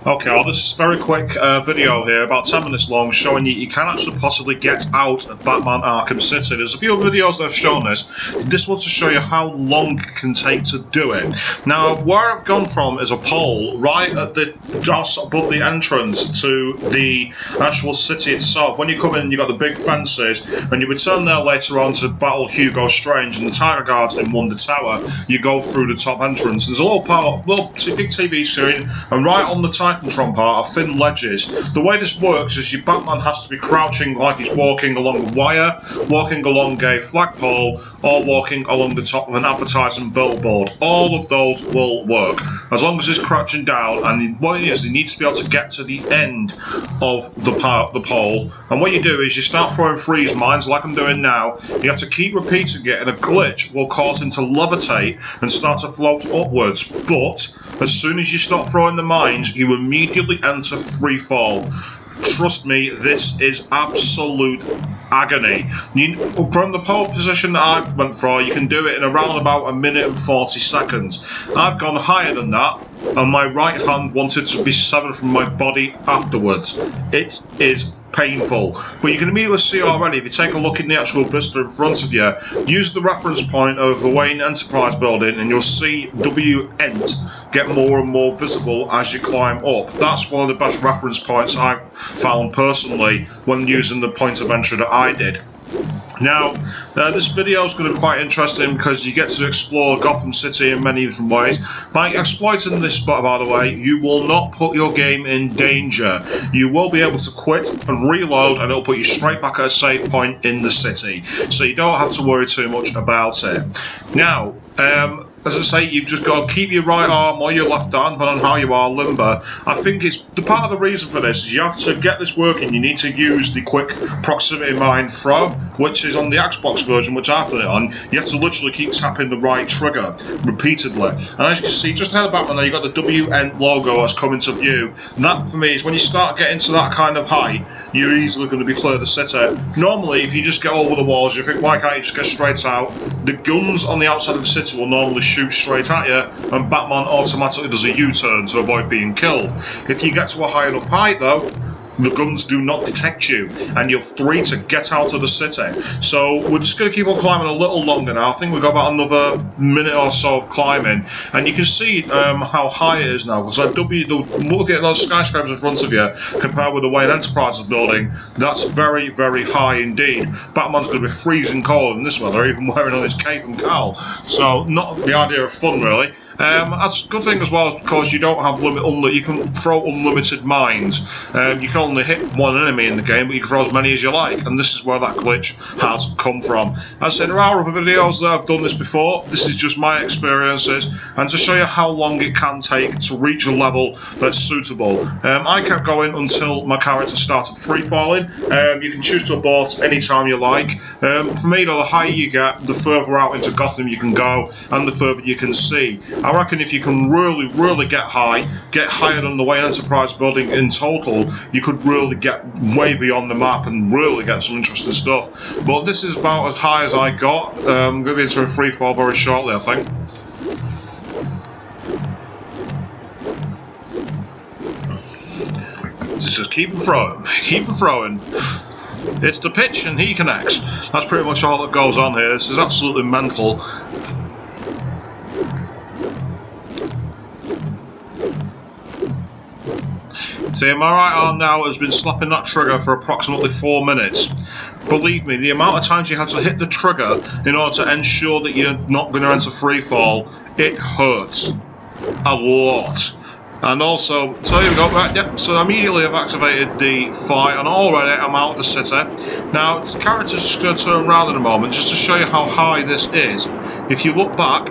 Okay, well, this is a very quick video here, about 10 minutes long, showing you can actually possibly get out of Batman Arkham City. There's a few videos that have shown this. This one's to show you how long it can take to do it. Now, where I've gone from is a pole right at the just above the entrance to the actual city itself. When you come in, you've got the big fences, and you return there later on to battle Hugo Strange and the Tiger Guards in Wonder Tower. You go through the top entrance. There's a little big TV screen, and right on the Titantron part are thin ledges. The way this works is your Batman has to be crouching like he's walking along a wire, walking along a flagpole, or walking along the top of an advertising billboard. All of those will work as long as he's crouching down, and what it is, he needs to be able to get to the end of the pole. And what you do is you start throwing freeze mines like I'm doing now. You have to keep repeating it, and a glitch will cause him to levitate and start to float upwards. But as soon as you stop throwing the mines, you immediately enter free fall. Trust me, this is absolute agony. From the pole position that I went for, you can do it in around about 1 minute and 40 seconds. I've gone higher than that, and my right hand wanted to be severed from my body afterwards. It is painful, but you can immediately see already, if you take a look in the actual vista in front of you, use the reference point of the Wayne Enterprise building, and you'll see W-Ent get more and more visible as you climb up. That's one of the best reference points I've found personally when using the point of entry that I did. Now, this video is going to be quite interesting because you get to explore Gotham City in many different ways. By exploiting this spot, by the way, you will not put your game in danger. You will be able to quit and reload, and it'll put you straight back at a save point in the city. So you don't have to worry too much about it. Now, as I say, you've just got to keep your right arm or your left arm, depending on how you are, limber. I think it's the part of the reason for this is you have to get this working. You need to use the quick proximity mine throw, which is on the Xbox version, which I've done it on. You have to literally keep tapping the right trigger repeatedly. And as you can see, just ahead of Batman there, you've got the WN logo that's coming to view. And that, for me, is when you start getting to that kind of height, you're easily going to be clear the city. Normally, if you just get over the walls, you think, why can't you just get straight out? The guns on the outside of the city will normally shoot straight at you, and Batman automatically does a U-turn to avoid being killed. If you get to a high enough height, though, the guns do not detect you, and you're free to get out of the city. So we're just going to keep on climbing a little longer now. I think we've got about another minute or so of climbing, and you can see how high it is now. Because look at those skyscrapers in front of you, compared with the Wayne Enterprises building, that's very, very high indeed. Batman's going to be freezing cold in this weather, even wearing on his cape and cowl. So not the idea of fun, really. That's a good thing as well, because you don't have you can throw unlimited mines. You can only hit one enemy in the game, but you can throw as many as you like, and this is where that glitch has come from. As I said, there are other videos that I've done this before. This is just my experiences, and to show you how long it can take to reach a level that's suitable. I kept going until my character started free falling. You can choose to abort anytime you like. For me, though, the higher you get, the further out into Gotham you can go, and the further you can see. I reckon if you can really get higher than the Wayne Enterprise building in total, you could really get way beyond the map and really get some interesting stuff. But this is about as high as I got. I'm going to be into a free fall very shortly, I think. Just keep throwing, keep throwing. It's the pitch and he connects. That's pretty much all that goes on here. This is absolutely mental. See, my right arm now has been slapping that trigger for approximately 4 minutes. Believe me, the amount of times you have to hit the trigger in order to ensure that you're not going to enter free fall, it hurts a lot. And also, so here we go, right, yep, so immediately I've activated the fly, and already I'm out of the city. Now, the character's just going to turn around in a moment, just to show you how high this is. If you look back,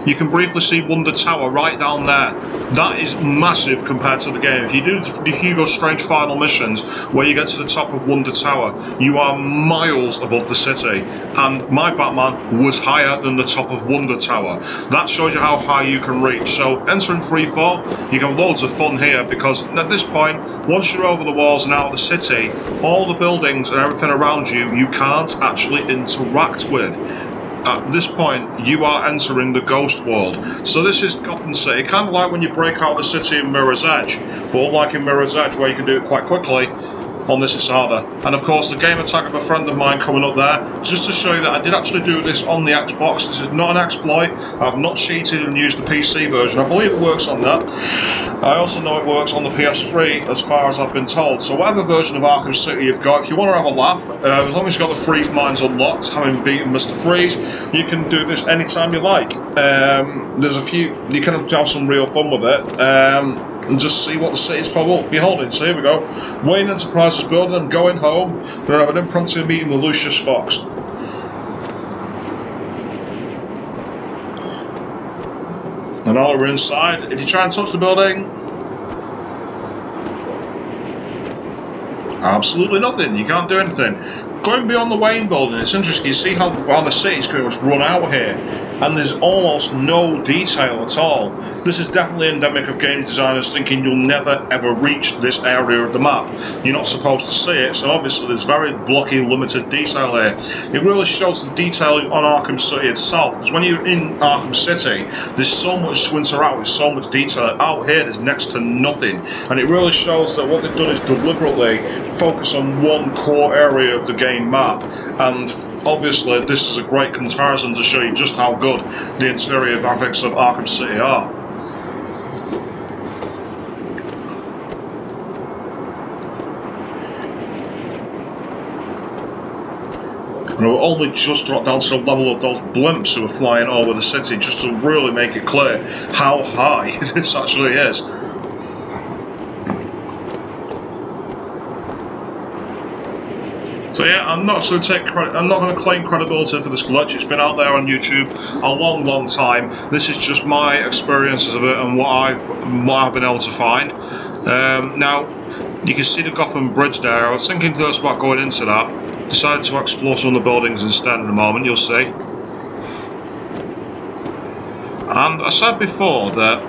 you can briefly see Wonder Tower right down there. That is massive compared to the game. If you do the Hugo Strange final missions, where you get to the top of Wonder Tower, you are miles above the city. And my Batman was higher than the top of Wonder Tower. That shows you how high you can reach. So entering free fall, you can have loads of fun here, because at this point, once you're over the walls and out of the city, all the buildings and everything around you, you can't actually interact with. at this point you are entering the ghost world. So this is Gotham City, kind of like when you break out of the city in Mirror's Edge, but unlike in Mirror's Edge where you can do it quite quickly, on this it's harder. And of course the game attack of a friend of mine coming up there, just to show you that I did actually do this on the Xbox. This is not an exploit. I've not cheated and used the PC version. I believe it works on that. I also know it works on the PS3 as far as I've been told. So whatever version of Arkham City you've got, if you want to have a laugh, as long as you've got the Freeze Mines unlocked, having beaten Mr. Freeze, you can do this anytime you like. There's a few, you can have some real fun with it. And just see what the city's probably beholding. So here we go. Wayne Enterprises building, I'm going home. We're going to have an impromptu meeting with Lucius Fox. And now we're inside. If you try and touch the building, absolutely nothing. You can't do anything. Going beyond the Wayne building, it's interesting. You see how the city's pretty much run out here, and there's almost no detail at all. This is definitely endemic of game designers thinking you'll never ever reach this area of the map. You're not supposed to see it, so obviously there's very blocky, limited detail here. It really shows the detailing on Arkham City itself, because when you're in Arkham City, there's so much to interact with, so much detail. Out here, there's next to nothing, and it really shows that what they've done is deliberately focus on one core area of the game map, and obviously this is a great comparison to show you just how good the interior graphics of Arkham City are. And we'll only just drop down to the level of those blimps who are flying over the city, just to really make it clear how high this actually is. So yeah, I'm not going to take credit. I'm not going to claim credibility for this glitch. It's been out there on YouTube a long, long time. This is just my experiences of it and what I've been able to find. Now, you can see the Gotham Bridge there. I was thinking first about going into that. Decided to explore some of the buildings instead in a moment. You'll see. And I said before that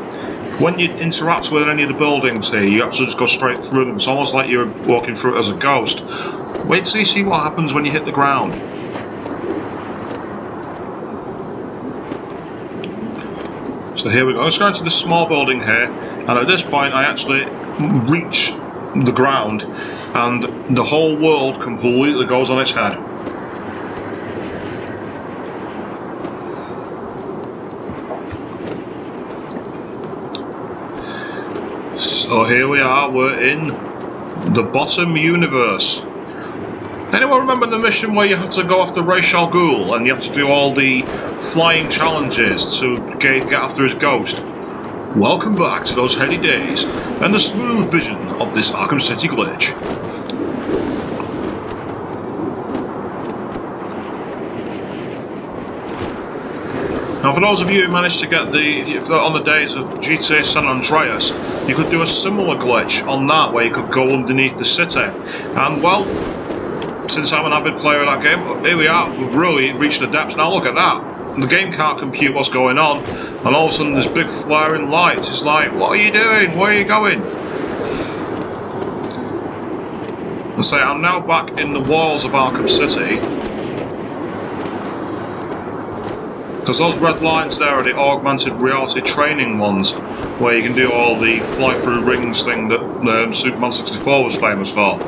when you interact with any of the buildings here, you actually just go straight through them. It's almost like you're walking through it as a ghost. Wait till you see what happens when you hit the ground. So here we go. Let's go into this small building here, and at this point I actually reach the ground and the whole world completely goes on its head. So here we are, we're in the bottom universe. Anyone remember the mission where you had to go after Ra's al Ghul and you had to do all the flying challenges to get after his ghost? Welcome back to those heady days and the smooth vision of this Arkham City glitch. Now, for those of you who managed to get if on the days of GTA San Andreas, you could do a similar glitch on that where you could go underneath the city. And well, since I'm an avid player of that game, here we are, we've really reached the depths. Now look at that. The game can't compute what's going on, and all of a sudden there's big flaring lights. It's like, what are you doing? Where are you going? I say, I'm now back in the walls of Arkham City. Because those red lines there are the augmented reality training ones, where you can do all the fly-through rings thing that Superman 64 was famous for.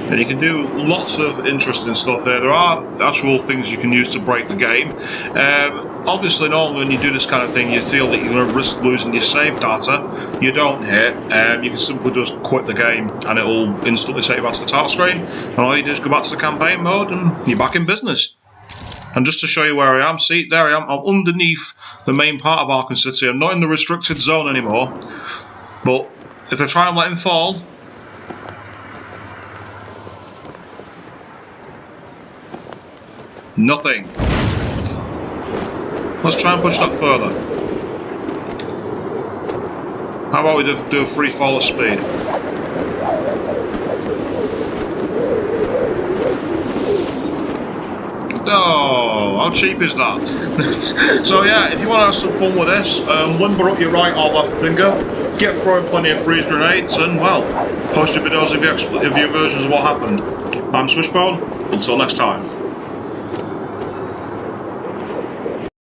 And you can do lots of interesting stuff here. There are actual things you can use to break the game. Obviously, normally when you do this kind of thing, you feel that you're going to risk losing your save data. You don't here. You can simply just quit the game and it'll instantly take you back to the title screen. And all you do is go back to the campaign mode and you're back in business. And just to show you where I am, see, there I am. I'm underneath the main part of Arkham City. I'm not in the restricted zone anymore. But if I try and let him fall, nothing. Let's try and push that further. How about we do a free fall at speed? Oh, how cheap is that? So yeah, if you want to have some fun with this, limber up your right or left finger, get throwing plenty of freeze grenades, and well, post your videos of your versions of what happened. I'm Swishbone, until next time.